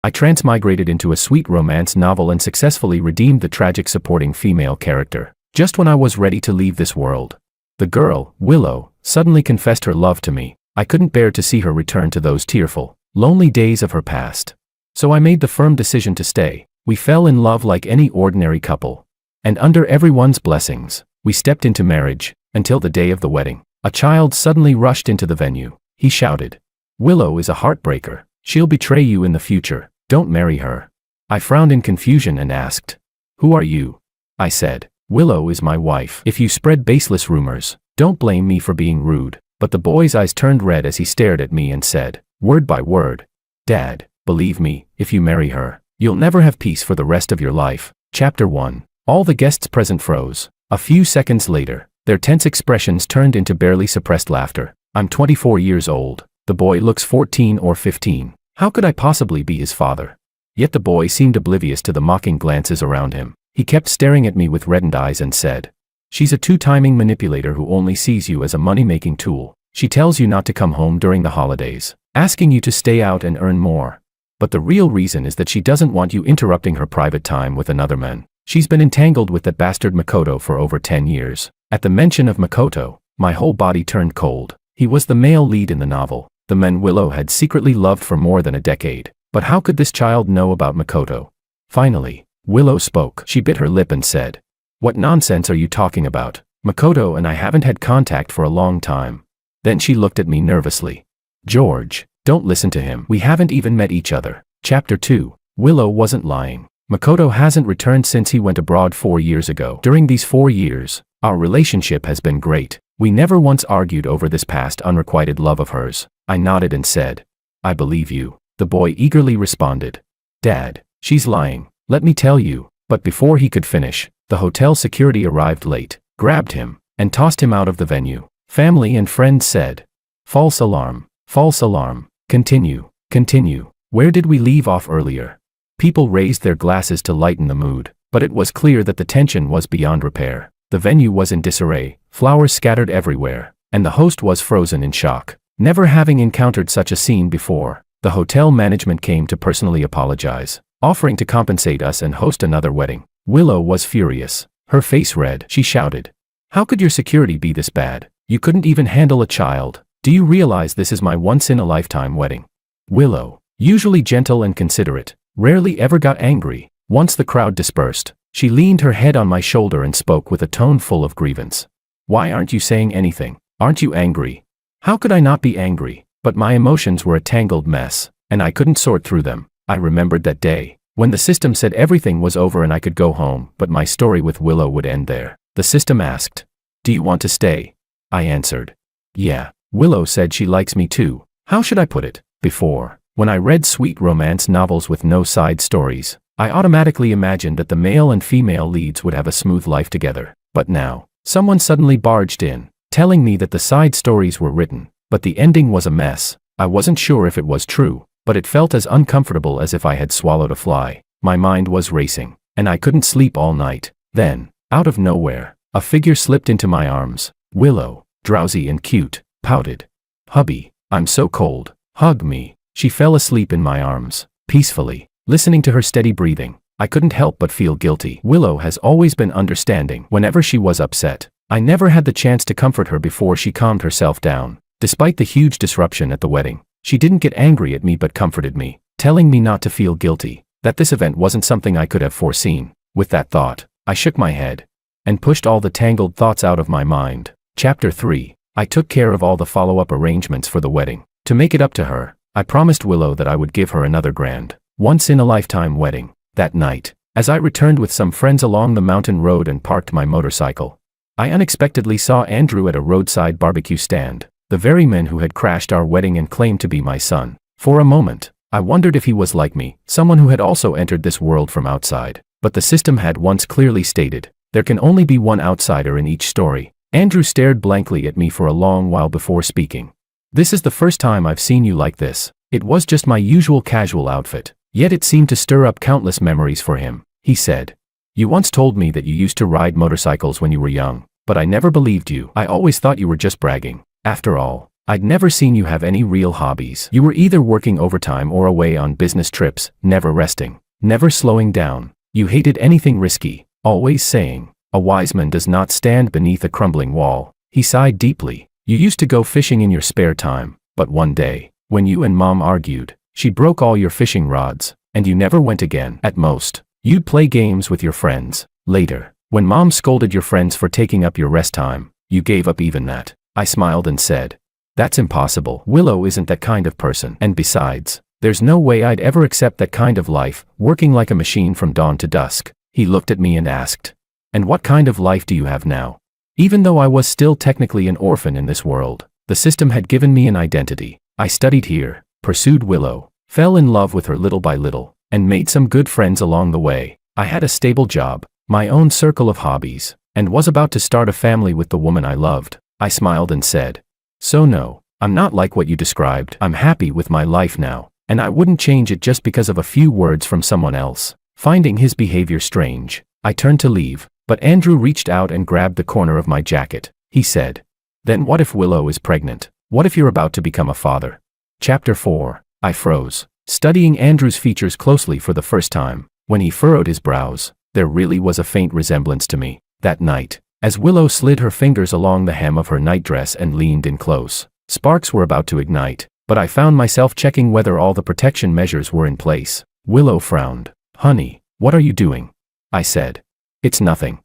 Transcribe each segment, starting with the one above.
I transmigrated into a sweet romance novel and successfully redeemed the tragic supporting female character, just when I was ready to leave this world. The girl, Willow, suddenly confessed her love to me. I couldn't bear to see her return to those tearful, lonely days of her past. So I made the firm decision to stay. We fell in love like any ordinary couple. And under everyone's blessings, we stepped into marriage, until the day of the wedding. A child suddenly rushed into the venue. He shouted, "Willow is a heartbreaker. She'll betray you in the future. Don't marry her." I frowned in confusion and asked, "Who are you?" I said, "Willow is my wife. If you spread baseless rumors, don't blame me for being rude." But the boy's eyes turned red as he stared at me and said, word by word, "Dad, believe me, if you marry her, you'll never have peace for the rest of your life." Chapter 1. All the guests present froze. A few seconds later, their tense expressions turned into barely suppressed laughter. I'm 24 years old. The boy looks 14 or 15. How could I possibly be his father? Yet the boy seemed oblivious to the mocking glances around him. He kept staring at me with reddened eyes and said, "She's a two-timing manipulator who only sees you as a money-making tool. She tells you not to come home during the holidays, asking you to stay out and earn more. But the real reason is that she doesn't want you interrupting her private time with another man. She's been entangled with that bastard Makoto for over 10 years. At the mention of Makoto, my whole body turned cold. He was the male lead in the novel, the man Willow had secretly loved for more than a decade. But how could this child know about Makoto? Finally, Willow spoke. She bit her lip and said, "What nonsense are you talking about? Makoto and I haven't had contact for a long time." Then she looked at me nervously. "George, don't listen to him. We haven't even met each other." Chapter 2. Willow wasn't lying. Makoto hasn't returned since he went abroad 4 years ago. During these 4 years, our relationship has been great. We never once argued over this past unrequited love of hers. I nodded and said, "I believe you." The boy eagerly responded, "Dad, she's lying, let me tell you." But before he could finish, the hotel security arrived late, grabbed him, and tossed him out of the venue. Family and friends said, "False alarm, false alarm, continue, continue." Where did we leave off earlier? People raised their glasses to lighten the mood, but it was clear that the tension was beyond repair. The venue was in disarray, flowers scattered everywhere, and the host was frozen in shock. Never having encountered such a scene before, the hotel management came to personally apologize, offering to compensate us and host another wedding. Willow was furious, her face red. She shouted, "How could your security be this bad? You couldn't even handle a child. Do you realize this is my once-in-a-lifetime wedding?" Willow, usually gentle and considerate, rarely ever got angry. Once the crowd dispersed, she leaned her head on my shoulder and spoke with a tone full of grievance. "Why aren't you saying anything? Aren't you angry?" How could I not be angry? But my emotions were a tangled mess, and I couldn't sort through them. I remembered that day, when the system said everything was over and I could go home, but my story with Willow would end there. The system asked, "Do you want to stay?" I answered, "Yeah." Willow said she likes me too. How should I put it? Before, when I read sweet romance novels with no side stories, I automatically imagined that the male and female leads would have a smooth life together. But now, someone suddenly barged in, telling me that the side stories were written, but the ending was a mess. I wasn't sure if it was true, but it felt as uncomfortable as if I had swallowed a fly. My mind was racing, and I couldn't sleep all night. Then, out of nowhere, a figure slipped into my arms. Willow, drowsy and cute, pouted, "Hubby, I'm so cold. Hug me." She fell asleep in my arms, peacefully. Listening to her steady breathing, I couldn't help but feel guilty. Willow has always been understanding whenever she was upset. I never had the chance to comfort her before she calmed herself down. Despite the huge disruption at the wedding, she didn't get angry at me but comforted me, telling me not to feel guilty, that this event wasn't something I could have foreseen. With that thought, I shook my head and pushed all the tangled thoughts out of my mind. Chapter 3. I took care of all the follow-up arrangements for the wedding. To make it up to her, I promised Willow that I would give her another grand, once-in-a-lifetime wedding. That night, as I returned with some friends along the mountain road and parked my motorcycle, I unexpectedly saw Andrew at a roadside barbecue stand, the very man who had crashed our wedding and claimed to be my son. For a moment, I wondered if he was like me, someone who had also entered this world from outside. But the system had once clearly stated, there can only be one outsider in each story. Andrew stared blankly at me for a long while before speaking. "This is the first time I've seen you like this." It was just my usual casual outfit, yet it seemed to stir up countless memories for him. He said, "You once told me that you used to ride motorcycles when you were young, but I never believed you. I always thought you were just bragging." After all, I'd never seen you have any real hobbies. You were either working overtime or away on business trips, never resting, never slowing down. You hated anything risky, always saying, "A wise man does not stand beneath a crumbling wall." He sighed deeply. You used to go fishing in your spare time, but one day, when you and Mom argued, she broke all your fishing rods, and you never went again. At most, you'd play games with your friends. Later, when Mom scolded your friends for taking up your rest time, you gave up even that. I smiled and said, "That's impossible. Willow isn't that kind of person. And besides, there's no way I'd ever accept that kind of life, working like a machine from dawn to dusk." He looked at me and asked, "And what kind of life do you have now?" Even though I was still technically an orphan in this world, the system had given me an identity. I studied here, pursued Willow, fell in love with her little by little, and made some good friends along the way. I had a stable job, my own circle of hobbies, and was about to start a family with the woman I loved. I smiled and said, "So no, I'm not like what you described. I'm happy with my life now, and I wouldn't change it just because of a few words from someone else." Finding his behavior strange, I turned to leave, but Andrew reached out and grabbed the corner of my jacket. He said, "Then what if Willow is pregnant? What if you're about to become a father?" Chapter 4. I froze, studying Andrew's features closely for the first time. When he furrowed his brows, there really was a faint resemblance to me. That night, as Willow slid her fingers along the hem of her nightdress and leaned in close, sparks were about to ignite, but I found myself checking whether all the protection measures were in place. Willow frowned. "Honey, what are you doing?" I said. "It's nothing.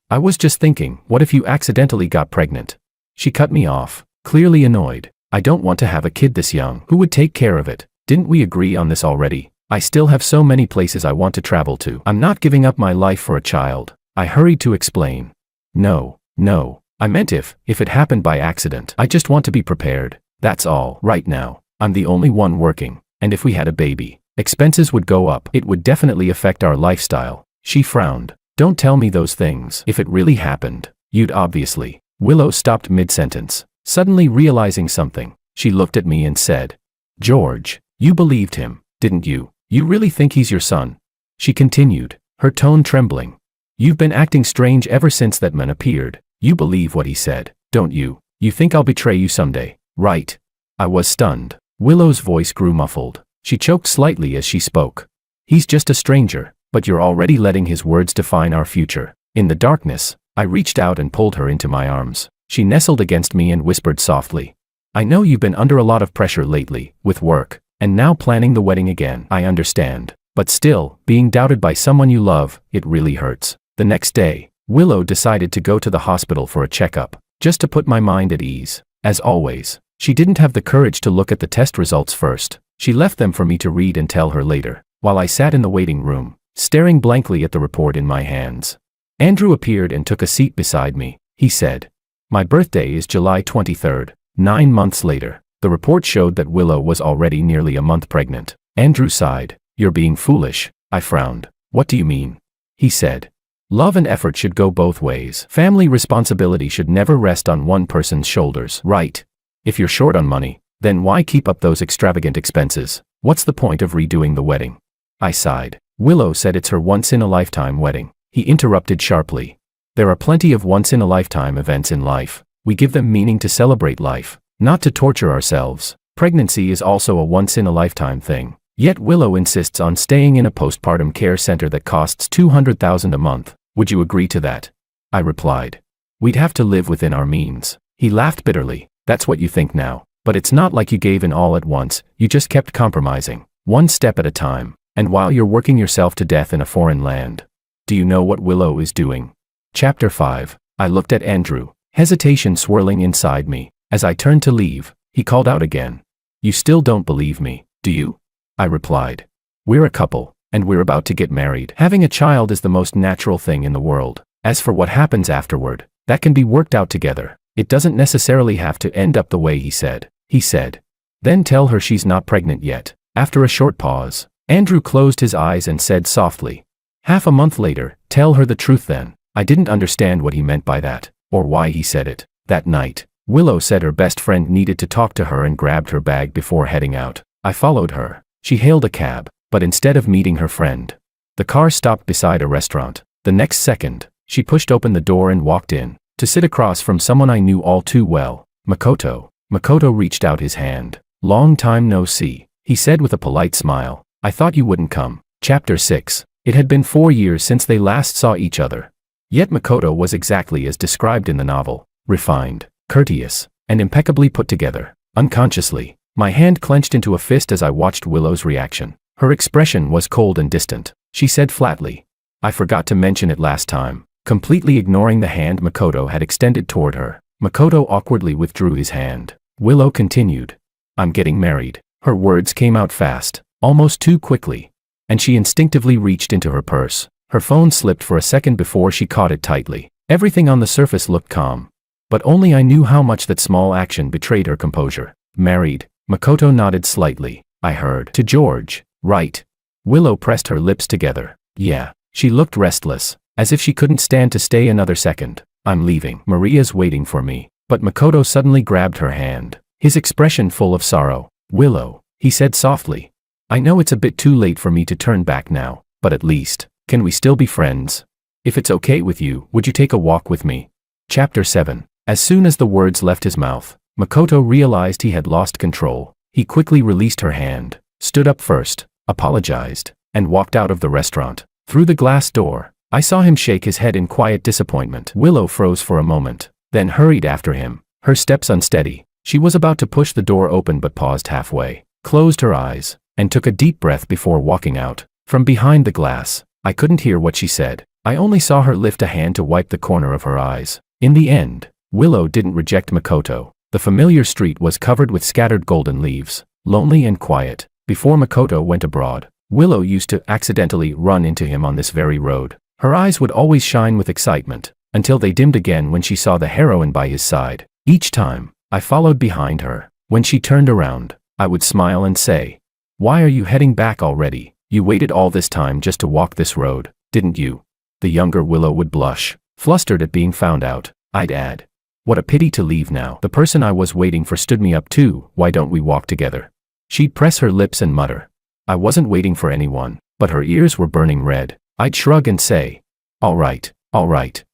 I was just thinking, what if you accidentally got pregnant?" She cut me off, clearly annoyed. "I don't want to have a kid this young. Who would take care of it? Didn't we agree on this already? I still have so many places I want to travel to. I'm not giving up my life for a child." I hurried to explain. No, I meant if it happened by accident. I just want to be prepared. That's all. Right now, I'm the only one working, and if we had a baby, expenses would go up. It would definitely affect our lifestyle." She frowned. "Don't tell me those things. If it really happened, you'd obviously." Willow stopped mid-sentence, suddenly realizing something. She looked at me and said, "George, you believed him, didn't you? You really think he's your son?" She continued, her tone trembling. "You've been acting strange ever since that man appeared. You believe what he said, don't you? You think I'll betray you someday, right?" I was stunned. Willow's voice grew muffled. She choked slightly as she spoke. "He's just a stranger, but you're already letting his words define our future." In the darkness, I reached out and pulled her into my arms. She nestled against me and whispered softly, "I know you've been under a lot of pressure lately, with work, and now planning the wedding again. I understand. But still, being doubted by someone you love, it really hurts." The next day, Willow decided to go to the hospital for a checkup, just to put my mind at ease. As always, she didn't have the courage to look at the test results first. She left them for me to read and tell her later, while I sat in the waiting room, staring blankly at the report in my hands. Andrew appeared and took a seat beside me. He said, "My birthday is July 23rd, 9 months later." The report showed that Willow was already nearly a month pregnant. Andrew sighed. "You're being foolish." I frowned. "What do you mean?" He said, "Love and effort should go both ways. Family responsibility should never rest on one person's shoulders, right? If you're short on money, then why keep up those extravagant expenses? What's the point of redoing the wedding?" I sighed. "Willow said it's her once-in-a-lifetime wedding." He interrupted sharply. "There are plenty of once-in-a-lifetime events in life. We give them meaning to celebrate life, not to torture ourselves. Pregnancy is also a once-in-a-lifetime thing. Yet Willow insists on staying in a postpartum care center that costs $200,000 a month. Would you agree to that?" I replied. "We'd have to live within our means." He laughed bitterly. "That's what you think now. But it's not like you gave in all at once. You just kept compromising, one step at a time, and while you're working yourself to death in a foreign land. Do you know what Willow is doing?" Chapter 5. I looked at Andrew, hesitation swirling inside me. As I turned to leave, he called out again. "You still don't believe me, do you?" I replied. "We're a couple, and we're about to get married. Having a child is the most natural thing in the world. As for what happens afterward, that can be worked out together. It doesn't necessarily have to end up the way he said." He said, "Then tell her she's not pregnant yet." After a short pause, Andrew closed his eyes and said softly, "Half a month later, tell her the truth then." I didn't understand what he meant by that, or why he said it. That night, Willow said her best friend needed to talk to her and grabbed her bag before heading out. I followed her. She hailed a cab, but instead of meeting her friend, the car stopped beside a restaurant. The next second, she pushed open the door and walked in, to sit across from someone I knew all too well, Makoto. Makoto reached out his hand. Long time no see, he said with a polite smile. I thought you wouldn't come. Chapter 6. It had been 4 years since they last saw each other. Yet Makoto was exactly as described in the novel. Refined, courteous, and impeccably put together. Unconsciously, my hand clenched into a fist as I watched Willow's reaction. Her expression was cold and distant. She said flatly, I forgot to mention it last time, completely ignoring the hand Makoto had extended toward her. Makoto awkwardly withdrew his hand. Willow continued, I'm getting married. Her words came out fast, almost too quickly, and she instinctively reached into her purse. Her phone slipped for a second before she caught it tightly. Everything on the surface looked calm, but only I knew how much that small action betrayed her composure. Married? Makoto nodded slightly. I heard. To George, right? Willow pressed her lips together. Yeah. She looked restless, as if she couldn't stand to stay another second. I'm leaving. Maria's waiting for me. But Makoto suddenly grabbed her hand, his expression full of sorrow. Willow, he said softly. I know it's a bit too late for me to turn back now, but at least, can we still be friends? If it's okay with you, would you take a walk with me? Chapter 7. As soon as the words left his mouth, Makoto realized he had lost control. He quickly released her hand, stood up first, apologized, and walked out of the restaurant. Through the glass door, I saw him shake his head in quiet disappointment. Willow froze for a moment, then hurried after him, her steps unsteady. She was about to push the door open but paused halfway, closed her eyes, and took a deep breath before walking out. From behind the glass, I couldn't hear what she said. I only saw her lift a hand to wipe the corner of her eyes. In the end, Willow didn't reject Makoto. The familiar street was covered with scattered golden leaves, lonely and quiet. Before Makoto went abroad, Willow used to accidentally run into him on this very road. Her eyes would always shine with excitement, until they dimmed again when she saw the heroine by his side. Each time, I followed behind her. When she turned around, I would smile and say, Why are you heading back already? You waited all this time just to walk this road, didn't you? The younger Willow would blush, flustered at being found out. I'd add, What a pity to leave now. The person I was waiting for stood me up too. Why don't we walk together? She'd press her lips and mutter, I wasn't waiting for anyone, but her ears were burning red. I'd shrug and say, all right,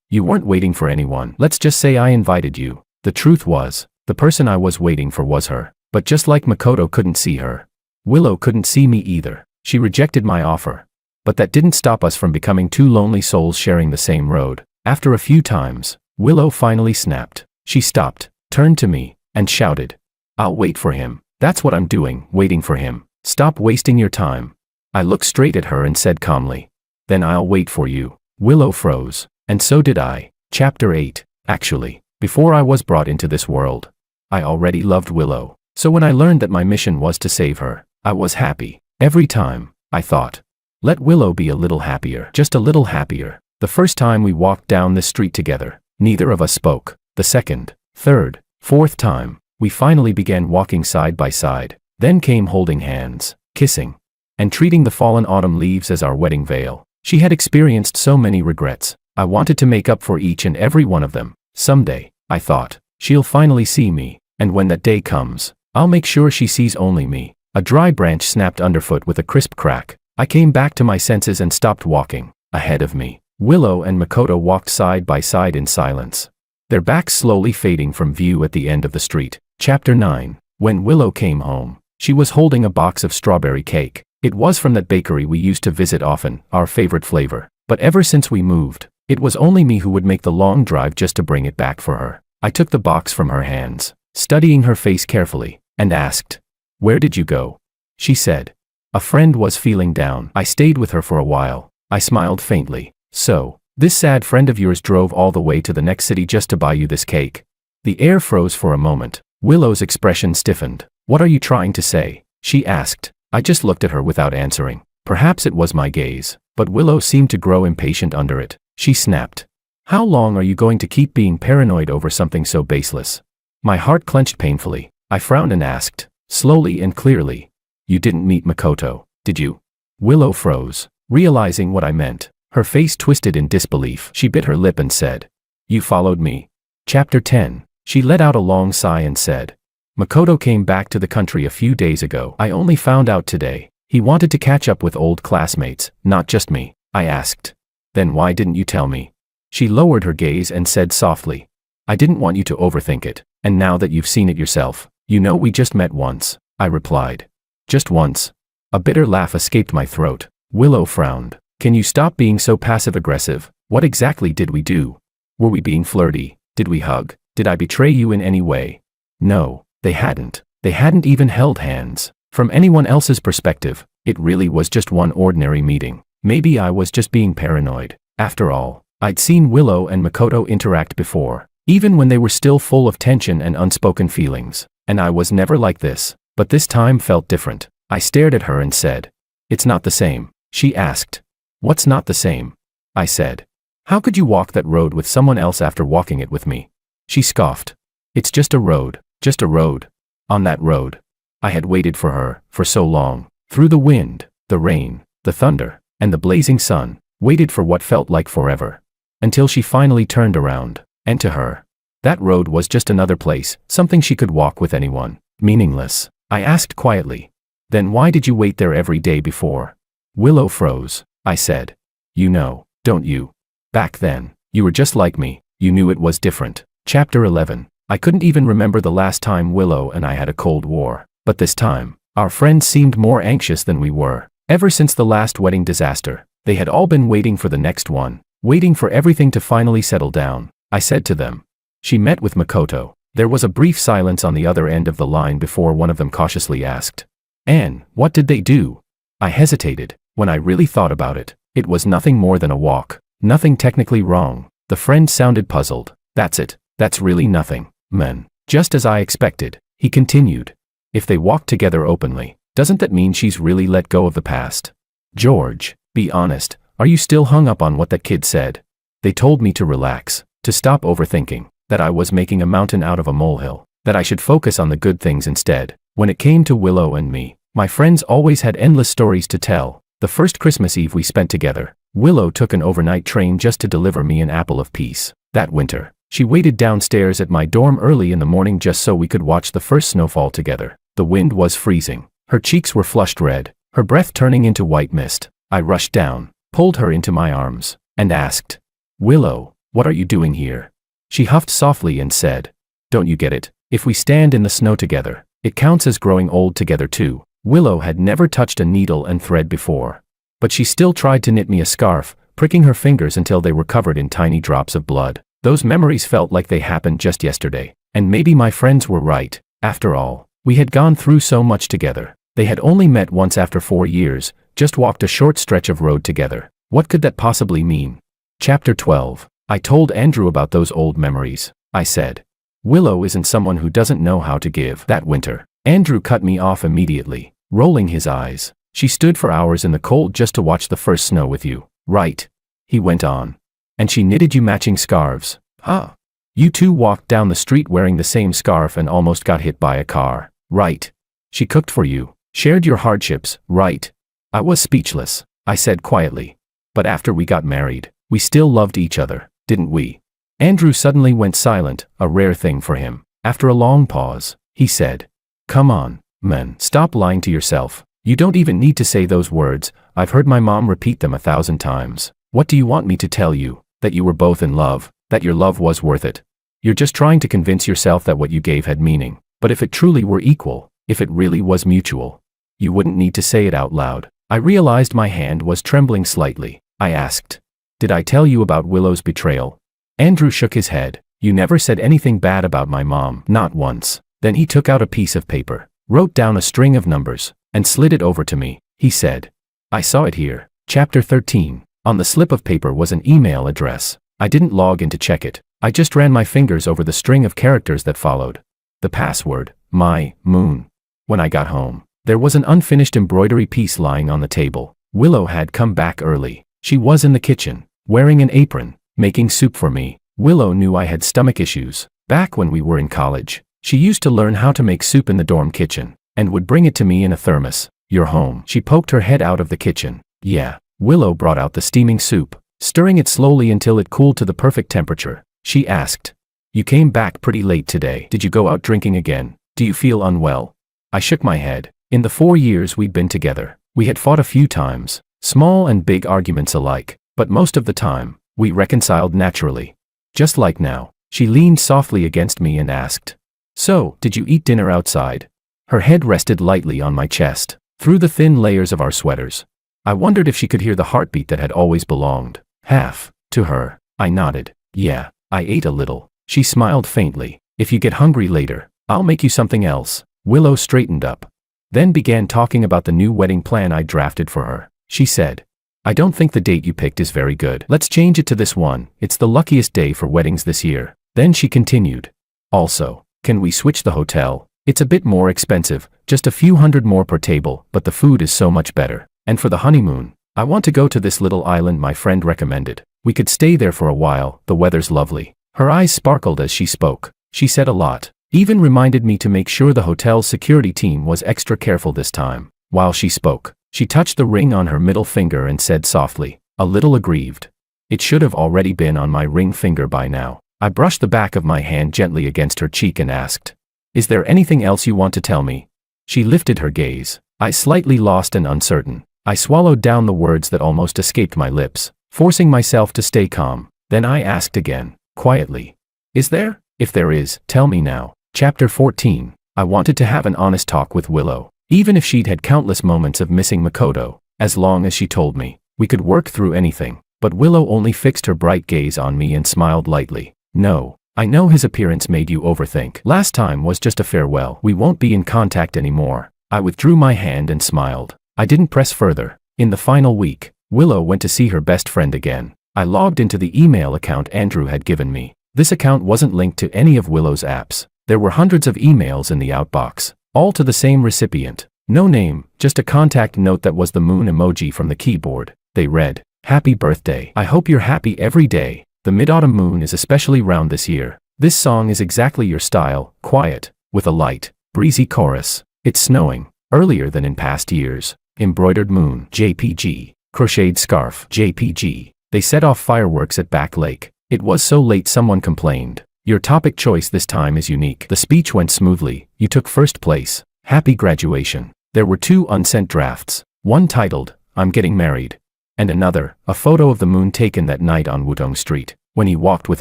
you weren't waiting for anyone. Let's just say I invited you. The truth was, the person I was waiting for was her. But just like Makoto couldn't see her, Willow couldn't see me either. She rejected my offer. But that didn't stop us from becoming two lonely souls sharing the same road. After a few times, Willow finally snapped. She stopped, turned to me, and shouted, I'll wait for him. That's what I'm doing, waiting for him. Stop wasting your time. I looked straight at her and said calmly, Then I'll wait for you. Willow froze, and so did I. Chapter 8. Actually, before I was brought into this world, I already loved Willow. So when I learned that my mission was to save her, I was happy. Every time, I thought, let Willow be a little happier, just a little happier. The first time we walked down this street together, neither of us spoke. The second, third, fourth time, we finally began walking side by side. Then came holding hands, kissing, and treating the fallen autumn leaves as our wedding veil. She had experienced so many regrets. I wanted to make up for each and every one of them. Someday, I thought, she'll finally see me, and when that day comes, I'll make sure she sees only me. A dry branch snapped underfoot with a crisp crack. I came back to my senses and stopped walking. Ahead of me, Willow and Makoto walked side by side in silence, their backs slowly fading from view at the end of the street. Chapter 9. When Willow came home, she was holding a box of strawberry cake. It was from that bakery we used to visit often, our favorite flavor. But ever since we moved, it was only me who would make the long drive just to bring it back for her. I took the box from her hands, studying her face carefully, and asked, Where did you go? She said, A friend was feeling down. I stayed with her for a while. I smiled faintly. So, this sad friend of yours drove all the way to the next city just to buy you this cake? The air froze for a moment. Willow's expression stiffened. What are you trying to say? She asked. I just looked at her without answering. Perhaps it was my gaze, but Willow seemed to grow impatient under it. She snapped. How long are you going to keep being paranoid over something so baseless? My heart clenched painfully. I frowned and asked, slowly and clearly, You didn't meet Makoto, did you? Willow froze, realizing what I meant. Her face twisted in disbelief. She bit her lip and said, You followed me. Chapter 10. She let out a long sigh and said, Makoto came back to the country a few days ago. I only found out today. He wanted to catch up with old classmates, not just me. I asked. Then why didn't you tell me? She lowered her gaze and said softly, I didn't want you to overthink it, and now that you've seen it yourself, you know we just met once, I replied. Just once. A bitter laugh escaped my throat. Willow frowned. Can you stop being so passive-aggressive? What exactly did we do? Were we being flirty? Did we hug? Did I betray you in any way? No, they hadn't. They hadn't even held hands. From anyone else's perspective, it really was just one ordinary meeting. Maybe I was just being paranoid. After all, I'd seen Willow and Makoto interact before, even when they were still full of tension and unspoken feelings. And I was never like this, but this time felt different. I stared at her and said, "It's not the same." She asked, "What's not the same?" I said, "How could you walk that road with someone else after walking it with me?" She scoffed. "It's just a road, just a road." On that road, I had waited for her, for so long, through the wind, the rain, the thunder, and the blazing sun, waited for what felt like forever. Until she finally turned around, and to her, that road was just another place, something she could walk with anyone, meaningless. I asked quietly, "Then why did you wait there every day before?" Willow froze. I said, "You know, don't you? Back then, you were just like me, you knew it was different." Chapter 11. I couldn't even remember the last time Willow and I had a Cold War. But this time, our friends seemed more anxious than we were. Ever since the last wedding disaster, they had all been waiting for the next one, waiting for everything to finally settle down. I said to them. She met with Makoto. There was a brief silence on the other end of the line before one of them cautiously asked, "Anne, what did they do?" I hesitated. When I really thought about it, it was nothing more than a walk. Nothing technically wrong. The friend sounded puzzled. "That's it. That's really nothing, man." Just as I expected, he continued. "If they walk together openly, doesn't that mean she's really let go of the past? George, be honest, are you still hung up on what that kid said?" They told me to relax, to stop overthinking, that I was making a mountain out of a molehill, that I should focus on the good things instead. When it came to Willow and me, my friends always had endless stories to tell. The first Christmas Eve we spent together, Willow took an overnight train just to deliver me an apple of peace. That winter, she waited downstairs at my dorm early in the morning just so we could watch the first snowfall together. The wind was freezing. Her cheeks were flushed red, her breath turning into white mist. I rushed down, pulled her into my arms, and asked, "Willow, what are you doing here?" She huffed softly and said, "Don't you get it? If we stand in the snow together, it counts as growing old together too." Willow had never touched a needle and thread before. But she still tried to knit me a scarf, pricking her fingers until they were covered in tiny drops of blood. Those memories felt like they happened just yesterday. And maybe my friends were right. After all, we had gone through so much together. They had only met once after 4 years, just walked a short stretch of road together. What could that possibly mean? Chapter 12. I told Andrew about those old memories. I said, "Willow isn't someone who doesn't know how to give." That winter, Andrew cut me off immediately, rolling his eyes. "She stood for hours in the cold just to watch the first snow with you, right?" He went on. "And she knitted you matching scarves. Huh? You two walked down the street wearing the same scarf and almost got hit by a car, right? She cooked for you, shared your hardships, right?" I was speechless. I said quietly, "But after we got married, we still loved each other, didn't we?" Andrew suddenly went silent, a rare thing for him. After a long pause, he said, "Come on, man, stop lying to yourself. You don't even need to say those words. I've heard my mom repeat them 1,000 times. What do you want me to tell you? That you were both in love, that your love was worth it? You're just trying to convince yourself that what you gave had meaning. But if it truly were equal, if it really was mutual, you wouldn't need to say it out loud." I realized my hand was trembling slightly. I asked, "Did I tell you about Willow's betrayal?" Andrew shook his head. "You never said anything bad about my mom, not once." Then he took out a piece of paper, wrote down a string of numbers, and slid it over to me. He said, "I saw it here." Chapter 13. On the slip of paper was an email address. I didn't log in to check it. I just ran my fingers over the string of characters that followed. The password, my moon. When I got home, there was an unfinished embroidery piece lying on the table. Willow had come back early. She was in the kitchen, wearing an apron, making soup for me. Willow knew I had stomach issues. Back when we were in college, she used to learn how to make soup in the dorm kitchen, and would bring it to me in a thermos. "You're home." She poked her head out of the kitchen. "Yeah." Willow brought out the steaming soup, stirring it slowly until it cooled to the perfect temperature. She asked, "You came back pretty late today. Did you go out drinking again? Do you feel unwell?" I shook my head. In the 4 years we'd been together, we had fought a few times, small and big arguments alike, but most of the time, we reconciled naturally. Just like now. She leaned softly against me and asked, "So, did you eat dinner outside?" Her head rested lightly on my chest, through the thin layers of our sweaters. I wondered if she could hear the heartbeat that had always belonged half to her. I nodded. "Yeah, I ate a little." She smiled faintly. "If you get hungry later, I'll make you something else." Willow straightened up, then began talking about the new wedding plan I drafted for her. She said, "I don't think the date you picked is very good. Let's change it to this one. It's the luckiest day for weddings this year." Then she continued, "Also, can we switch the hotel? It's a bit more expensive, just a few hundred more per table, but the food is so much better. And for the honeymoon, I want to go to this little island my friend recommended. We could stay there for a while, the weather's lovely." Her eyes sparkled as she spoke. She said a lot, even reminded me to make sure the hotel's security team was extra careful this time. While she spoke, she touched the ring on her middle finger and said softly, a little aggrieved, "It should have already been on my ring finger by now." I brushed the back of my hand gently against her cheek and asked, "Is there anything else you want to tell me?" She lifted her gaze, eyes slightly lost and uncertain. I swallowed down the words that almost escaped my lips, forcing myself to stay calm. Then I asked again, quietly, "Is there? If there is, tell me now." Chapter 14. I wanted to have an honest talk with Willow. Even if she'd had countless moments of missing Makoto, as long as she told me, we could work through anything. But Willow only fixed her bright gaze on me and smiled lightly. "No, I know his appearance made you overthink. Last time was just a farewell. We won't be in contact anymore." I withdrew my hand and smiled. I didn't press further. In the final week, Willow went to see her best friend again. I logged into the email account Andrew had given me. This account wasn't linked to any of Willow's apps. There were hundreds of emails in the outbox, all to the same recipient. No name, just a contact note that was the moon emoji from the keyboard. They read, "Happy birthday. I hope you're happy every day. The mid-autumn moon is especially round this year. This song is exactly your style, quiet, with a light, breezy chorus. It's snowing, earlier than in past years. Embroidered moon, JPG. Crocheted scarf, JPG. They set off fireworks at Back Lake. It was so late someone complained. Your topic choice this time is unique." The speech went smoothly. "You took first place. Happy graduation." There were 2 unsent drafts, one titled, "I'm Getting Married," and another, a photo of the moon taken that night on Wutong Street, when he walked with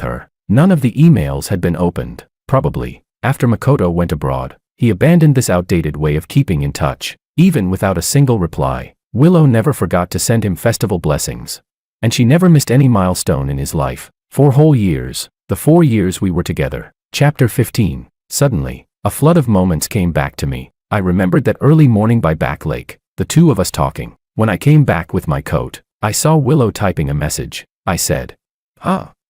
her. None of the emails had been opened. Probably, after Makoto went abroad, he abandoned this outdated way of keeping in touch. Even without a single reply, Willow never forgot to send him festival blessings. And she never missed any milestone in his life. 4 whole years, the 4 years we were together. Chapter 15. Suddenly, a flood of moments came back to me. I remembered that early morning by Back Lake, the 2 of us talking. When I came back with my coat, I saw Willow typing a message. I said,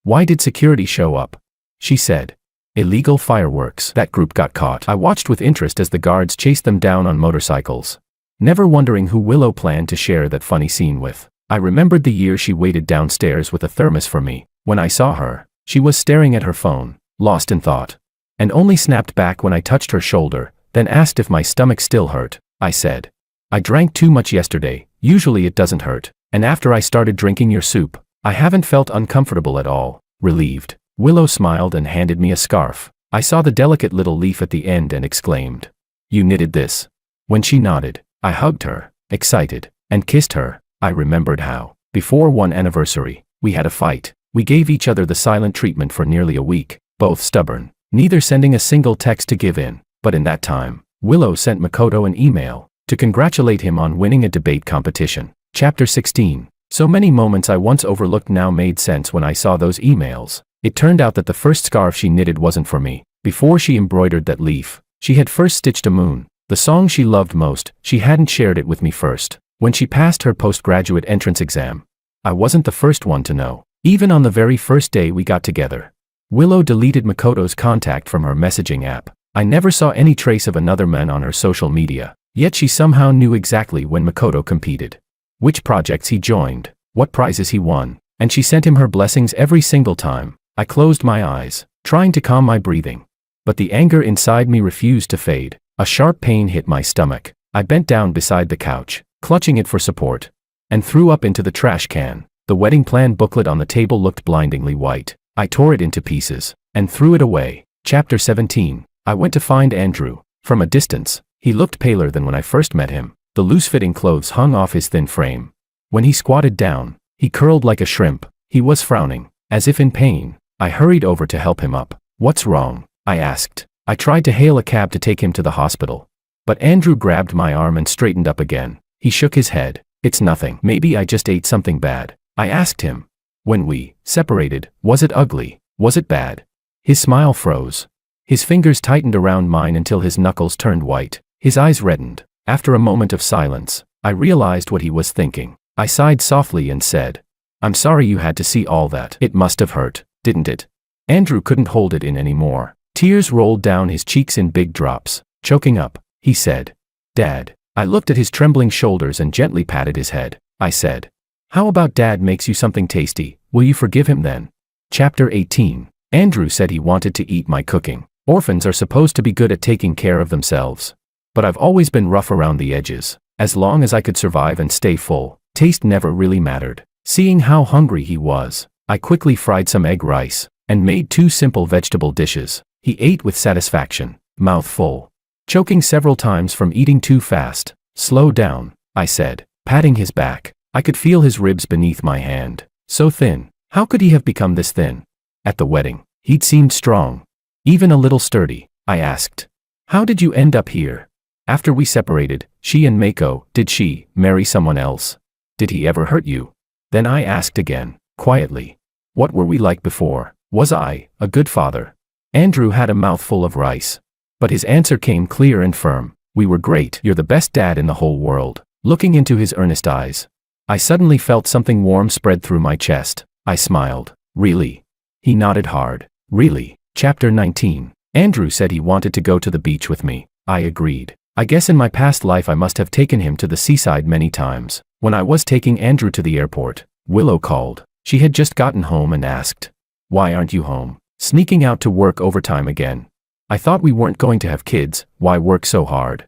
"Why did security show up?" She said, "Illegal fireworks. That group got caught." I watched with interest as the guards chased them down on motorcycles, never wondering who Willow planned to share that funny scene with. I remembered the year she waited downstairs with a thermos for me. When I saw her, she was staring at her phone, lost in thought, and only snapped back when I touched her shoulder, then asked if my stomach still hurt. I said, "I drank too much yesterday. Usually it doesn't hurt. And after I started drinking your soup, I haven't felt uncomfortable at all." Relieved, Willow smiled and handed me a scarf. I saw the delicate little leaf at the end and exclaimed, "You knitted this?" When she nodded, I hugged her, excited, and kissed her. I remembered how, before one anniversary, we had a fight. We gave each other the silent treatment for nearly a week, both stubborn, neither sending a single text to give in. But in that time, Willow sent Makoto an email to congratulate him on winning a debate competition. Chapter 16. So many moments I once overlooked now made sense when I saw those emails. It turned out that the first scarf she knitted wasn't for me. Before she embroidered that leaf, she had first stitched a moon. The song she loved most, she hadn't shared it with me first. When she passed her postgraduate entrance exam, I wasn't the first one to know. Even on the very first day we got together, Willow deleted Makoto's contact from her messaging app. I never saw any trace of another man on her social media, yet she somehow knew exactly when Makoto competed, which projects he joined, what prizes he won, and she sent him her blessings every single time. I closed my eyes, trying to calm my breathing. But the anger inside me refused to fade. A sharp pain hit my stomach. I bent down beside the couch, clutching it for support, and threw up into the trash can. The wedding plan booklet on the table looked blindingly white. I tore it into pieces and threw it away. Chapter 17. I went to find Andrew. From a distance, he looked paler than when I first met him. The loose-fitting clothes hung off his thin frame. When he squatted down, he curled like a shrimp. He was frowning, as if in pain. I hurried over to help him up. "What's wrong?" I asked. I tried to hail a cab to take him to the hospital. But Andrew grabbed my arm and straightened up again. He shook his head. "It's nothing. Maybe I just ate something bad." I asked him. "When we separated, was it ugly? Was it bad?" His smile froze. His fingers tightened around mine until his knuckles turned white. His eyes reddened. After a moment of silence, I realized what he was thinking. I sighed softly and said, "I'm sorry you had to see all that. It must have hurt, didn't it?" Andrew couldn't hold it in anymore. Tears rolled down his cheeks in big drops. Choking up, he said, "Dad." I looked at his trembling shoulders and gently patted his head. I said, "How about Dad makes you something tasty? Will you forgive him then?" Chapter 18. Andrew said he wanted to eat my cooking. Orphans are supposed to be good at taking care of themselves. But I've always been rough around the edges. As long as I could survive and stay full, taste never really mattered. Seeing how hungry he was, I quickly fried some egg rice and made 2 simple vegetable dishes. He ate with satisfaction, mouth full. Choking several times from eating too fast. "Slow down," I said, patting his back. I could feel his ribs beneath my hand. So thin. How could he have become this thin? At the wedding, he'd seemed strong. Even a little sturdy. I asked, "How did you end up here?" After we separated, she and Mako, did she marry someone else? Did he ever hurt you? Then I asked again, quietly. What were we like before? Was I a good father? Andrew had a mouthful of rice. But his answer came clear and firm. "We were great. You're the best dad in the whole world." Looking into his earnest eyes, I suddenly felt something warm spread through my chest. I smiled. "Really?" He nodded hard. "Really?" Chapter 19. Andrew said he wanted to go to the beach with me. I agreed. I guess in my past life I must have taken him to the seaside many times. When I was taking Andrew to the airport, Willow called. She had just gotten home and asked, "Why aren't you home?" Sneaking out to work overtime again. I thought we weren't going to have kids. Why work so hard?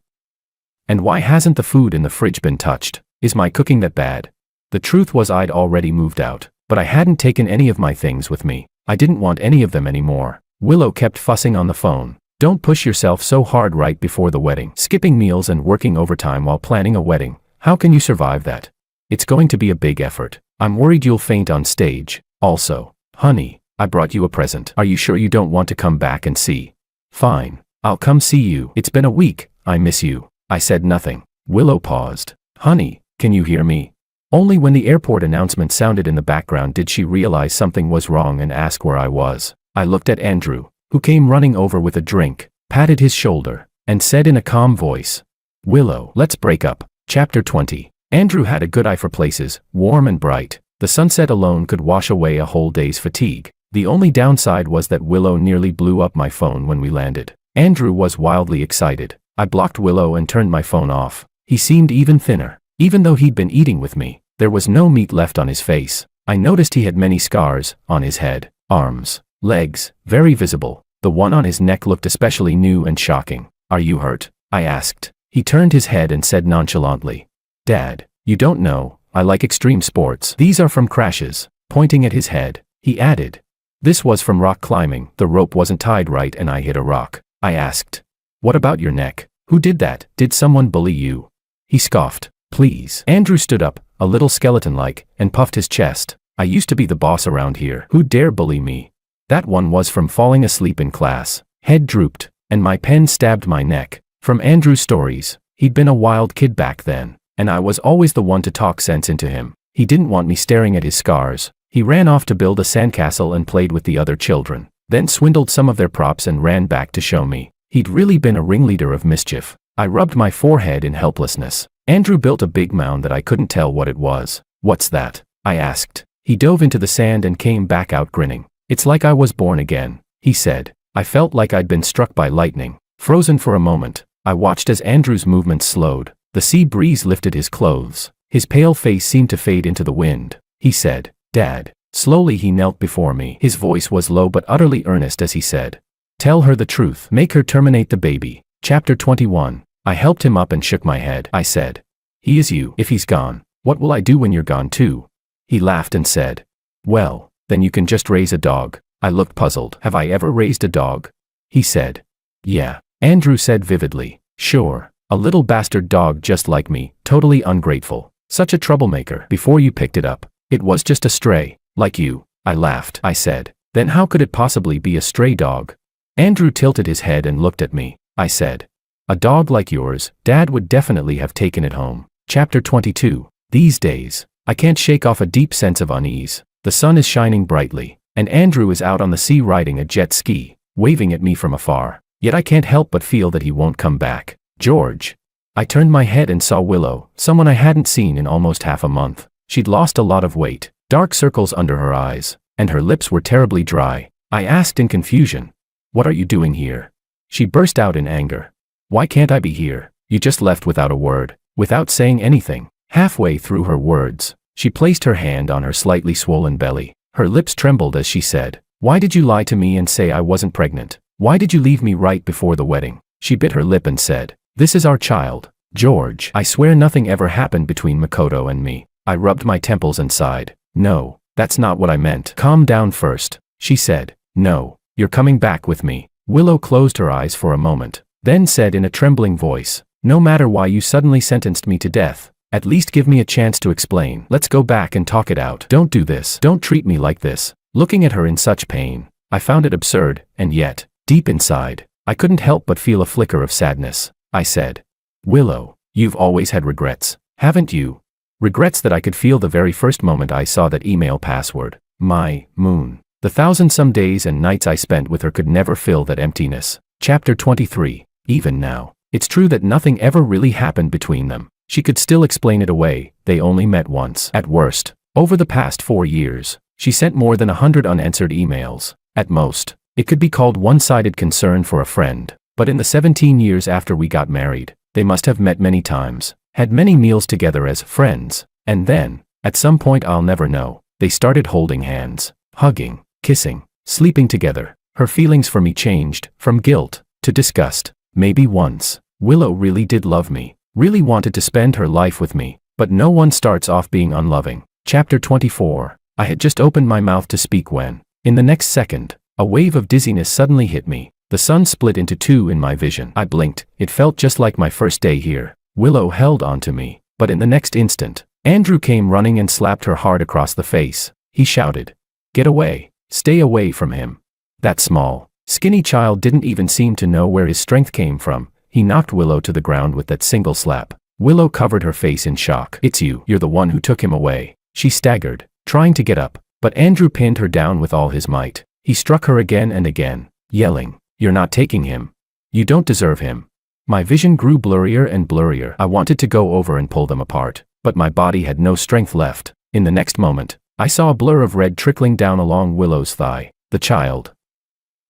And why hasn't the food in the fridge been touched? Is my cooking that bad? The truth was I'd already moved out, but I hadn't taken any of my things with me. I didn't want any of them anymore. Willow kept fussing on the phone. "Don't push yourself so hard right before the wedding. Skipping meals and working overtime while planning a wedding. How can you survive that? It's going to be a big effort. I'm worried you'll faint on stage. Also, honey, I brought you a present. Are you sure you don't want to come back and see?" "Fine. I'll come see you. It's been a week. I miss you." I said nothing. Willow paused. "Honey, can you hear me?" Only when the airport announcement sounded in the background did she realize something was wrong and ask where I was. I looked at Andrew, who came running over with a drink, patted his shoulder, and said in a calm voice, "Willow, let's break up." Chapter 20. Andrew had a good eye for places, warm and bright. The sunset alone could wash away a whole day's fatigue. The only downside was that Willow nearly blew up my phone when we landed. Andrew was wildly excited. I blocked Willow and turned my phone off. He seemed even thinner. Even though he'd been eating with me, there was no meat left on his face. I noticed he had many scars, on his head, arms, legs, very visible. The one on his neck looked especially new and shocking. "Are you hurt?" I asked. He turned his head and said nonchalantly, "Dad, you don't know, I like extreme sports. These are from crashes." Pointing at his head, he added, "This was from rock climbing. The rope wasn't tied right and I hit a rock." I asked, "What about your neck? Who did that? Did someone bully you?" He scoffed. "Please." Andrew stood up, a little skeleton-like, and puffed his chest. "I used to be the boss around here. Who dare bully me?" That one was from falling asleep in class. Head drooped, and my pen stabbed my neck. From Andrew's stories, he'd been a wild kid back then, and I was always the one to talk sense into him. He didn't want me staring at his scars. He ran off to build a sandcastle and played with the other children, then swindled some of their props and ran back to show me. He'd really been a ringleader of mischief. I rubbed my forehead in helplessness. Andrew built a big mound that I couldn't tell what it was. "What's that?" I asked. He dove into the sand and came back out grinning. "It's like I was born again," he said. I felt like I'd been struck by lightning. Frozen for a moment, I watched as Andrew's movements slowed. The sea breeze lifted his clothes. His pale face seemed to fade into the wind. He said, "Dad." Slowly he knelt before me. His voice was low but utterly earnest as he said, "Tell her the truth. Make her terminate the baby." Chapter 21. I helped him up and shook my head. I said, "He is you. If he's gone, what will I do when you're gone too?" He laughed and said, "Well, then you can just raise a dog." I looked puzzled. "Have I ever raised a dog?" He said, "Yeah." Andrew said vividly, "Sure. A little bastard dog just like me, totally ungrateful. Such a troublemaker. Before you picked it up, it was just a stray, like you." I laughed. I said, Then how could it possibly be a stray dog? Andrew tilted his head and looked at me. I said, "A dog like yours, Dad would definitely have taken it home." Chapter 22. These days, I can't shake off a deep sense of unease. The sun is shining brightly, and Andrew is out on the sea riding a jet ski, waving at me from afar. Yet I can't help but feel that he won't come back. George. I turned my head and saw Willow, someone I hadn't seen in almost half a month. She'd lost a lot of weight, dark circles under her eyes, and her lips were terribly dry. I asked in confusion, "What are you doing here?" She burst out in anger. "Why can't I be here? You just left without a word, without saying anything." Halfway through her words, she placed her hand on her slightly swollen belly. Her lips trembled as she said, "Why did you lie to me and say I wasn't pregnant? Why did you leave me right before the wedding?" She bit her lip and said, "This is our child, George. I swear nothing ever happened between Makoto and me." I rubbed my temples and sighed. "No, that's not what I meant." "Calm down first," she said. "No, you're coming back with me." Willow closed her eyes for a moment, then said in a trembling voice, "No matter why you suddenly sentenced me to death, at least give me a chance to explain. Let's go back and talk it out. Don't do this. Don't treat me like this." Looking at her in such pain, I found it absurd, and yet, deep inside, I couldn't help but feel a flicker of sadness. I said, "Willow, you've always had regrets, haven't you?" Regrets that I could feel the very first moment I saw that email password. My moon. The thousand-some days and nights I spent with her could never fill that emptiness. Chapter 23. Even now, it's true that nothing ever really happened between them. She could still explain it away. They only met once. At worst, over the past 4 years, she sent more than 100 unanswered emails. At most, it could be called one-sided concern for a friend. But in the 17 years after we got married, they must have met many times, had many meals together as friends, and then, at some point I'll never know, they started holding hands, hugging, kissing, sleeping together. Her feelings for me changed, from guilt to disgust. Maybe once, Willow really did love me, really wanted to spend her life with me, but no one starts off being unloving. Chapter 24. I had just opened my mouth to speak when, in the next second, a wave of dizziness suddenly hit me. The sun split into two in my vision. I blinked. It felt just like my first day here. Willow held on to me, but in the next instant, Andrew came running and slapped her hard across the face. He shouted, "Get away. Stay away from him." That small, skinny child didn't even seem to know where his strength came from. He knocked Willow to the ground with that single slap. Willow covered her face in shock. "It's you. You're the one who took him away." She staggered, trying to get up, but Andrew pinned her down with all his might. He struck her again and again, yelling, "You're not taking him. You don't deserve him." My vision grew blurrier and blurrier. I wanted to go over and pull them apart, but my body had no strength left. In the next moment, I saw a blur of red trickling down along Willow's thigh. The child.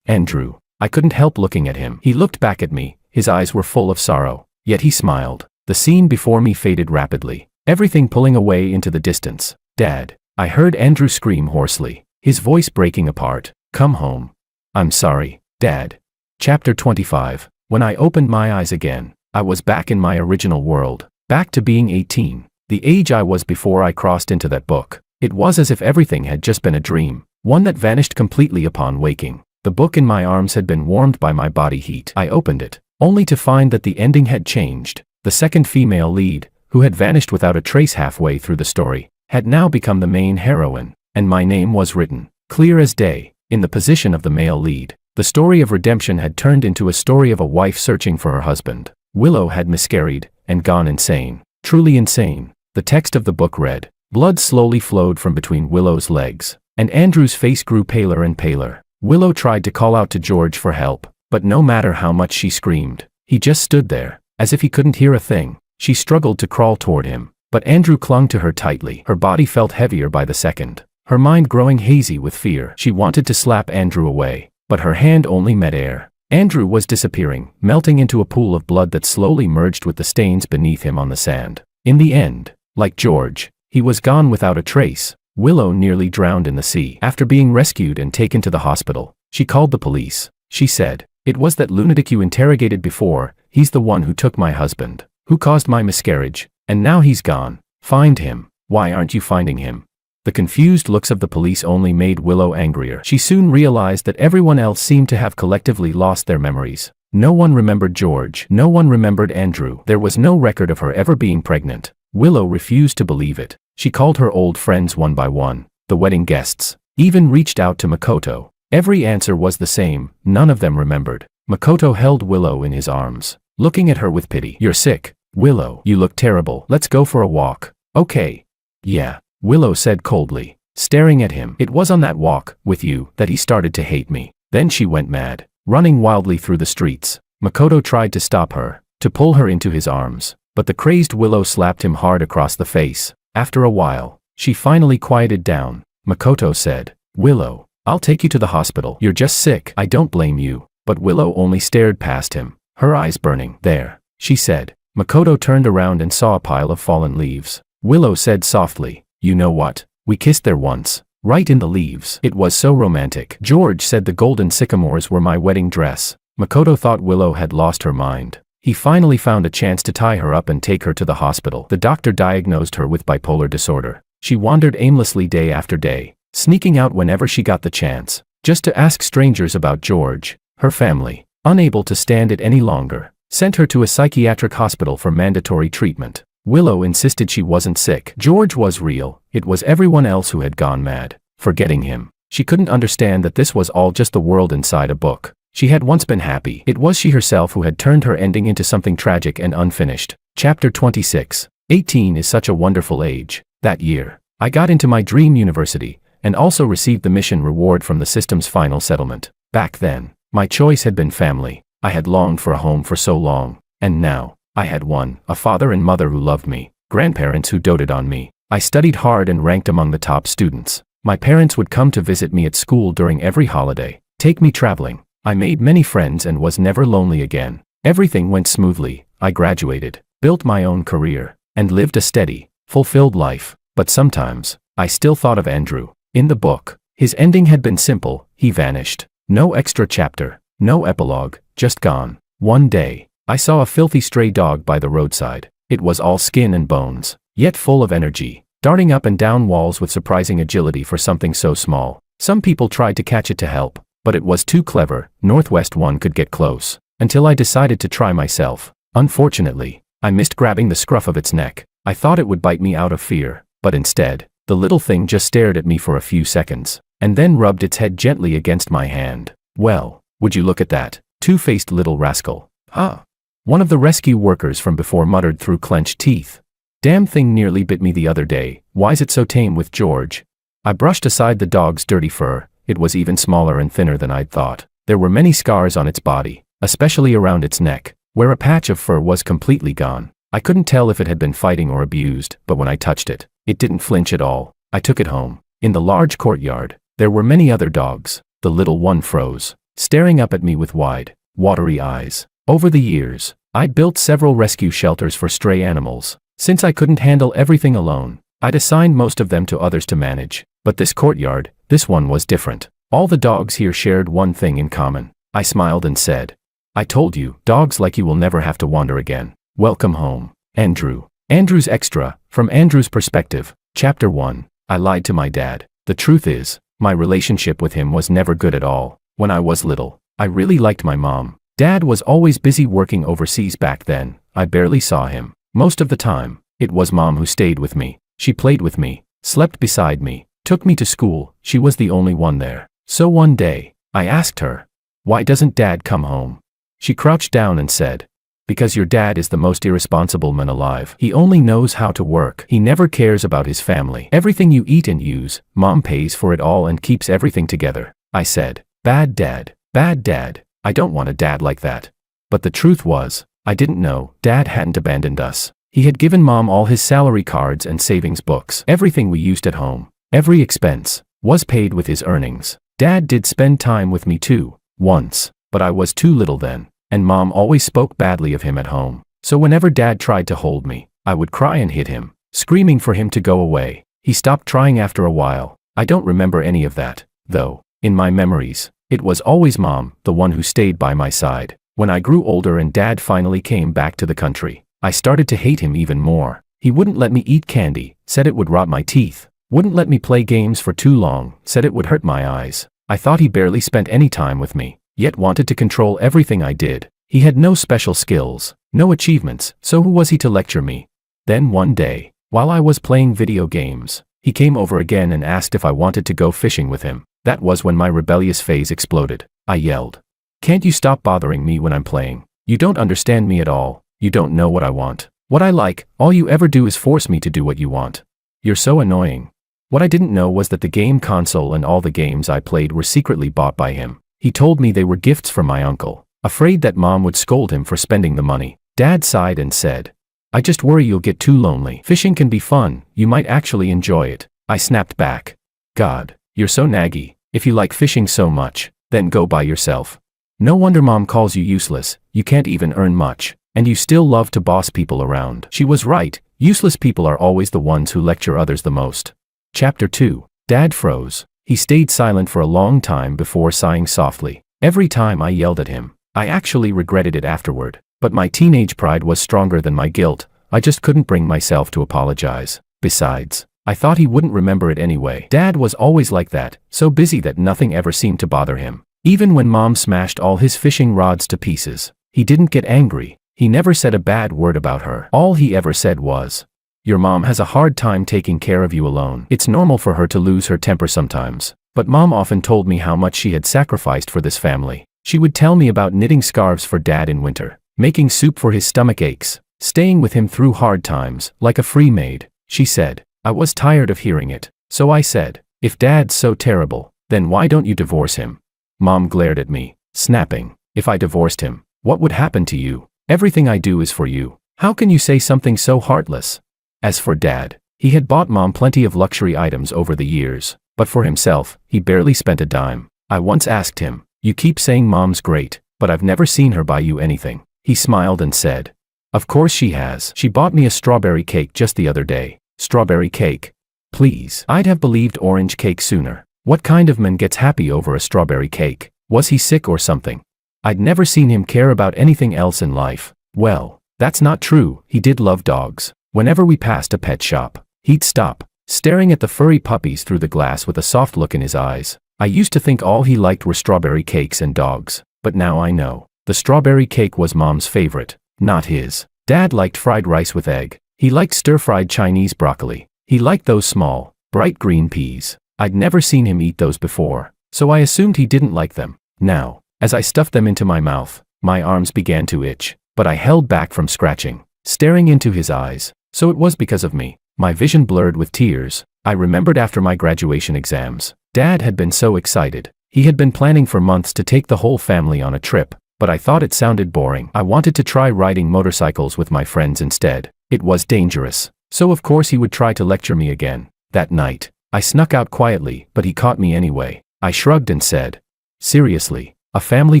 Andrew. I couldn't help looking at him. He looked back at me. His eyes were full of sorrow, yet he smiled. The scene before me faded rapidly, everything pulling away into the distance. "Dad." I heard Andrew scream hoarsely, his voice breaking apart. "Come home." "I'm sorry, Dad." Chapter 25. When I opened my eyes again, I was back in my original world, back to being 18, the age I was before I crossed into that book. It was as if everything had just been a dream, one that vanished completely upon waking. The book in my arms had been warmed by my body heat. I opened it, only to find that the ending had changed. The second female lead, who had vanished without a trace halfway through the story, had now become the main heroine, and my name was written, clear as day, in the position of the male lead. The story of redemption had turned into a story of a wife searching for her husband. Willow had miscarried, and gone insane. Truly insane. The text of the book read. Blood slowly flowed from between Willow's legs, and Andrew's face grew paler and paler. Willow tried to call out to George for help, but no matter how much she screamed, he just stood there, as if he couldn't hear a thing. She struggled to crawl toward him, but Andrew clung to her tightly. Her body felt heavier by the second, her mind growing hazy with fear. She wanted to slap Andrew away, but her hand only met air. Andrew was disappearing, melting into a pool of blood that slowly merged with the stains beneath him on the sand. In the end, like George, he was gone without a trace. Willow nearly drowned in the sea. After being rescued and taken to the hospital, she called the police. She said, "It was that lunatic you interrogated before. He's the one who took my husband, who caused my miscarriage, and now he's gone. Find him." "Why aren't you finding him?" The confused looks of the police only made Willow angrier. She soon realized that everyone else seemed to have collectively lost their memories. No one remembered George. No one remembered Andrew. There was no record of her ever being pregnant. Willow refused to believe it. She called her old friends one by one, the wedding guests, even reached out to Makoto, Every answer was the same, none of them remembered. Makoto held Willow in his arms, looking at her with pity. "You're sick, Willow. You look terrible. Let's go for a walk." "Okay." "Yeah," Willow said coldly, staring at him. "It was on that walk, with you, that he started to hate me." Then she went mad, running wildly through the streets. Makoto tried to stop her, to pull her into his arms, but the crazed Willow slapped him hard across the face. After a while, she finally quieted down. Makoto said, "Willow, I'll take you to the hospital. You're just sick. I don't blame you." But Willow only stared past him, her eyes burning. "There," she said. Makoto turned around and saw a pile of fallen leaves. Willow said softly, "You know what? We kissed there once, right in the leaves. It was so romantic." George said the golden sycamores were my wedding dress. Makoto thought Willow had lost her mind. He finally found a chance to tie her up and take her to the hospital. The doctor diagnosed her with bipolar disorder. She wandered aimlessly day after day, sneaking out whenever she got the chance, just to ask strangers about George. Her family, unable to stand it any longer, sent her to a psychiatric hospital for mandatory treatment. Willow insisted she wasn't sick. George was real. It was everyone else who had gone mad, forgetting him. She couldn't understand that this was all just the world inside a book. She had once been happy. It was she herself who had turned her ending into something tragic and unfinished. Chapter 26. 18 is such a wonderful age. That year, I got into my dream university, and also received the mission reward from the system's final settlement. Back then, my choice had been family. I had longed for a home for so long, and now, I had one, a father and mother who loved me, grandparents who doted on me. I studied hard and ranked among the top students. My parents would come to visit me at school during every holiday, take me traveling. I made many friends and was never lonely again. Everything went smoothly. I graduated, built my own career, and lived a steady, fulfilled life. But sometimes, I still thought of Andrew. In the book, his ending had been simple. He vanished. No extra chapter, no epilogue, just gone. One day, I saw a filthy stray dog by the roadside. It was all skin and bones, yet full of energy, darting up and down walls with surprising agility for something so small. Some people tried to catch it to help, but it was too clever. Northwest one could get close, until I decided to try myself. Unfortunately, I missed grabbing the scruff of its neck. I thought it would bite me out of fear, but instead, the little thing just stared at me for a few seconds, and then rubbed its head gently against my hand. "Well, would you look at that two-faced little rascal, huh?" One of the rescue workers from before muttered through clenched teeth. "Damn thing nearly bit me the other day. Why's it so tame with George?" I brushed aside the dog's dirty fur. It was even smaller and thinner than I'd thought. There were many scars on its body, especially around its neck, where a patch of fur was completely gone. I couldn't tell if it had been fighting or abused, but when I touched it, it didn't flinch at all. I took it home. In the large courtyard, there were many other dogs. The little one froze, staring up at me with wide, watery eyes. Over the years, I built several rescue shelters for stray animals. Since I couldn't handle everything alone, I'd assigned most of them to others to manage. But this courtyard, this one was different. All the dogs here shared one thing in common. I smiled and said, "I told you, dogs like you will never have to wander again. Welcome home, Andrew." Andrew's Extra, from Andrew's perspective. Chapter 1. I lied to my dad. The truth is, my relationship with him was never good at all. When I was little, I really liked my mom. Dad was always busy working overseas back then. I barely saw him. Most of the time, it was Mom who stayed with me. She played with me, slept beside me, took me to school. She was the only one there. So one day, I asked her, "Why doesn't Dad come home?" She crouched down and said, "Because your dad is the most irresponsible man alive. He only knows how to work. He never cares about his family. Everything you eat and use, Mom pays for it all and keeps everything together." I said, "Bad dad, bad dad. I don't want a dad like that." But the truth was, I didn't know. Dad hadn't abandoned us. He had given Mom all his salary cards and savings books. Everything we used at home, every expense, was paid with his earnings. Dad did spend time with me too, once, but I was too little then, and Mom always spoke badly of him at home. So whenever Dad tried to hold me, I would cry and hit him, screaming for him to go away. He stopped trying after a while. I don't remember any of that, though. In my memories, it was always Mom, the one who stayed by my side. When I grew older and Dad finally came back to the country, I started to hate him even more. He wouldn't let me eat candy, said it would rot my teeth. Wouldn't let me play games for too long, said it would hurt my eyes. I thought he barely spent any time with me, yet wanted to control everything I did. He had no special skills, no achievements, so who was he to lecture me? Then one day, while I was playing video games, he came over again and asked if I wanted to go fishing with him. That was when my rebellious phase exploded. I yelled. Can't you stop bothering me when I'm playing? You don't understand me at all. You don't know what I want. What I like, all you ever do is force me to do what you want. You're so annoying. What I didn't know was that the game console and all the games I played were secretly bought by him. He told me they were gifts from my uncle, afraid that Mom would scold him for spending the money. Dad sighed and said, I just worry you'll get too lonely. Fishing can be fun, you might actually enjoy it. I snapped back. God, you're so naggy. If you like fishing so much, then go by yourself. No wonder Mom calls you useless, you can't even earn much, and you still love to boss people around. She was right, useless people are always the ones who lecture others the most. Chapter 2. Dad froze. He stayed silent for a long time before sighing softly. Every time I yelled at him, I actually regretted it afterward. But my teenage pride was stronger than my guilt. I just couldn't bring myself to apologize. Besides, I thought he wouldn't remember it anyway. Dad was always like that, so busy that nothing ever seemed to bother him. Even when Mom smashed all his fishing rods to pieces, he didn't get angry. He never said a bad word about her. All he ever said was, Your mom has a hard time taking care of you alone. It's normal for her to lose her temper sometimes. But Mom often told me how much she had sacrificed for this family. She would tell me about knitting scarves for Dad in winter, making soup for his stomach aches, staying with him through hard times, like a free maid. She said, I was tired of hearing it. So I said, if Dad's so terrible, then why don't you divorce him? Mom glared at me, snapping, if I divorced him, what would happen to you? Everything I do is for you. How can you say something so heartless? As for Dad, he had bought Mom plenty of luxury items over the years, but for himself, he barely spent a dime. I once asked him, you keep saying Mom's great, but I've never seen her buy you anything. He smiled and said, of course she has. She bought me a strawberry cake just the other day. Strawberry cake? Please. I'd have believed orange cake sooner. What kind of man gets happy over a strawberry cake? Was he sick or something? I'd never seen him care about anything else in life. Well, that's not true. He did love dogs. Whenever we passed a pet shop, he'd stop, staring at the furry puppies through the glass with a soft look in his eyes. I used to think all he liked were strawberry cakes and dogs, but now I know. The strawberry cake was Mom's favorite, not his. Dad liked fried rice with egg. He liked stir-fried Chinese broccoli. He liked those small, bright green peas. I'd never seen him eat those before, so I assumed he didn't like them. Now, as I stuffed them into my mouth, my arms began to itch, but I held back from scratching, staring into his eyes. So it was because of me. My vision blurred with tears. I remembered after my graduation exams, Dad had been so excited. He had been planning for months to take the whole family on a trip, but I thought it sounded boring. I wanted to try riding motorcycles with my friends instead. It was dangerous. So of course he would try to lecture me again. That night, I snuck out quietly, but he caught me anyway. I shrugged and said, seriously, a family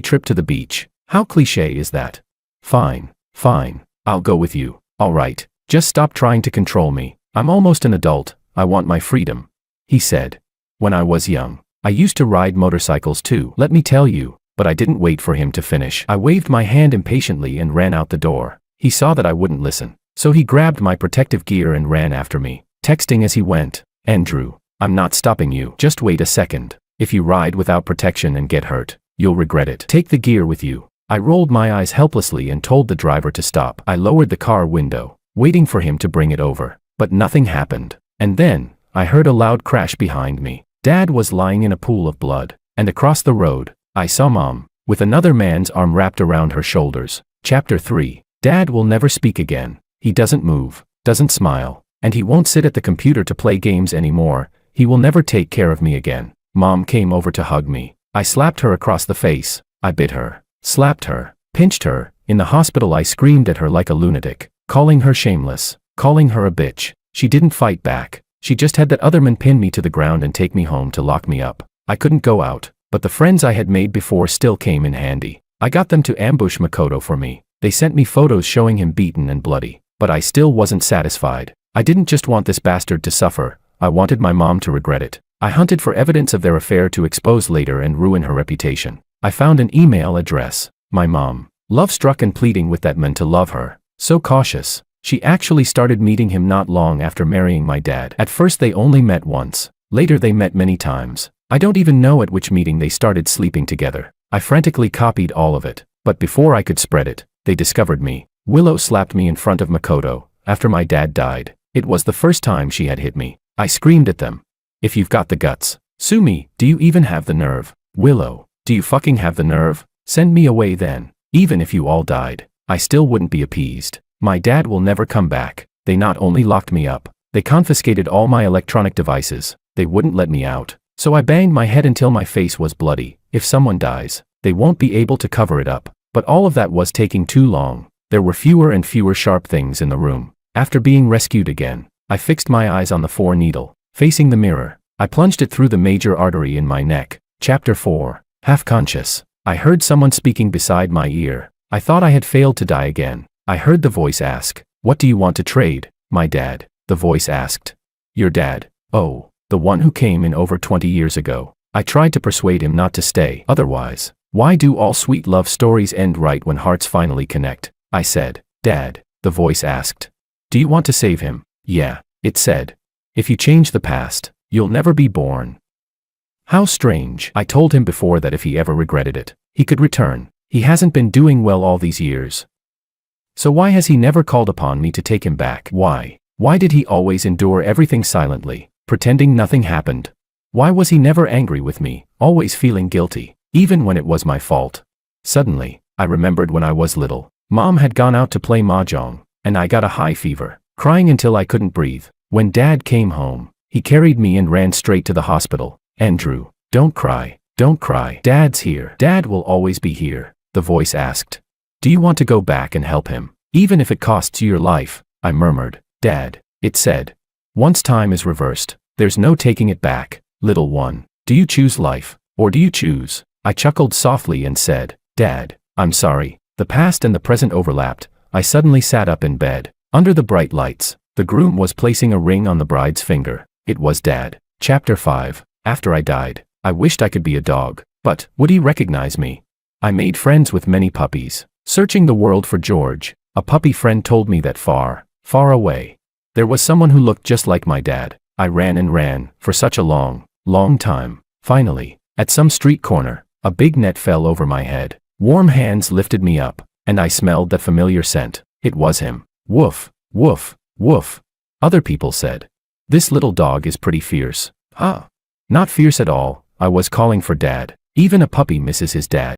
trip to the beach? How cliché is that? Fine, I'll go with you. All right. Just stop trying to control me. I'm almost an adult. I want my freedom. He said. When I was young, I used to ride motorcycles too, let me tell you, but I didn't wait for him to finish. I waved my hand impatiently and ran out the door. He saw that I wouldn't listen, so he grabbed my protective gear and ran after me, texting as he went, Andrew, I'm not stopping you. Just wait a second. If you ride without protection and get hurt, you'll regret it. Take the gear with you. I rolled my eyes helplessly and told the driver to stop. I lowered the car window, waiting for him to bring it over. But nothing happened. And then, I heard a loud crash behind me. Dad was lying in a pool of blood. And across the road, I saw Mom, with another man's arm wrapped around her shoulders. Chapter 3. Dad will never speak again. He doesn't move, doesn't smile, and he won't sit at the computer to play games anymore. He will never take care of me again. Mom came over to hug me. I slapped her across the face. I bit her, slapped her, pinched her. In the hospital I screamed at her like a lunatic, calling her shameless, calling her a bitch. She didn't fight back. She just had that other man pin me to the ground and take me home to lock me up. I couldn't go out, but the friends I had made before still came in handy. I got them to ambush Makoto for me. They sent me photos showing him beaten and bloody, but I still wasn't satisfied. I didn't just want this bastard to suffer, I wanted my mom to regret it. I hunted for evidence of their affair to expose later and ruin her reputation. I found an email address. My mom, love-struck and pleading with that man to love her, so cautious. She actually started meeting him not long after marrying my dad. At first they only met once. Later they met many times. I don't even know at which meeting they started sleeping together. I frantically copied all of it. But before I could spread it, they discovered me. Willow slapped me in front of Makoto, after my dad died. It was the first time she had hit me. I screamed at them. If you've got the guts, Sue me, do you even have the nerve? Willow, do you fucking have the nerve? Send me away then. Even if you all died, I still wouldn't be appeased. My dad will never come back. They not only locked me up, they confiscated all my electronic devices. They wouldn't let me out. So I banged my head until my face was bloody. If someone dies, they won't be able to cover it up. But all of that was taking too long. There were fewer and fewer sharp things in the room. After being rescued again, I fixed my eyes on the 4 needle. Facing the mirror, I plunged it through the major artery in my neck. Chapter 4. Half conscious. I heard someone speaking beside my ear. I thought I had failed to die again. I heard the voice ask, "What do you want to trade?" "My dad," the voice asked. "Your dad? Oh, the one who came in over 20 years ago." I tried to persuade him not to stay. Otherwise, why do all sweet love stories end right when hearts finally connect? I said. "Dad," the voice asked. "Do you want to save him?" "Yeah," it said. "If you change the past, you'll never be born." How strange. I told him before that if he ever regretted it, he could return. He hasn't been doing well all these years. So why has he never called upon me to take him back? Why? Why did he always endure everything silently, pretending nothing happened? Why was he never angry with me, always feeling guilty, even when it was my fault? Suddenly, I remembered when I was little. Mom had gone out to play mahjong, and I got a high fever, crying until I couldn't breathe. When Dad came home, he carried me and ran straight to the hospital. "Andrew, don't cry, don't cry. Dad's here. Dad will always be here," the voice asked. "Do you want to go back and help him, even if it costs you your life?" I murmured. "Dad," it said. "Once time is reversed, there's no taking it back. Little one, do you choose life, or do you choose?" I chuckled softly and said, "Dad, I'm sorry." The past and the present overlapped. I suddenly sat up in bed. Under the bright lights, the groom was placing a ring on the bride's finger. It was Dad. Chapter 5. After I died, I wished I could be a dog, but would he recognize me? I made friends with many puppies. Searching the world for George, a puppy friend told me that far, far away, there was someone who looked just like my dad. I ran and ran, for such a long, long time. Finally, at some street corner, a big net fell over my head. Warm hands lifted me up, and I smelled that familiar scent. It was him. Woof, woof, woof. Other people said, "This little dog is pretty fierce." Not fierce at all. I was calling for Dad. Even a puppy misses his dad.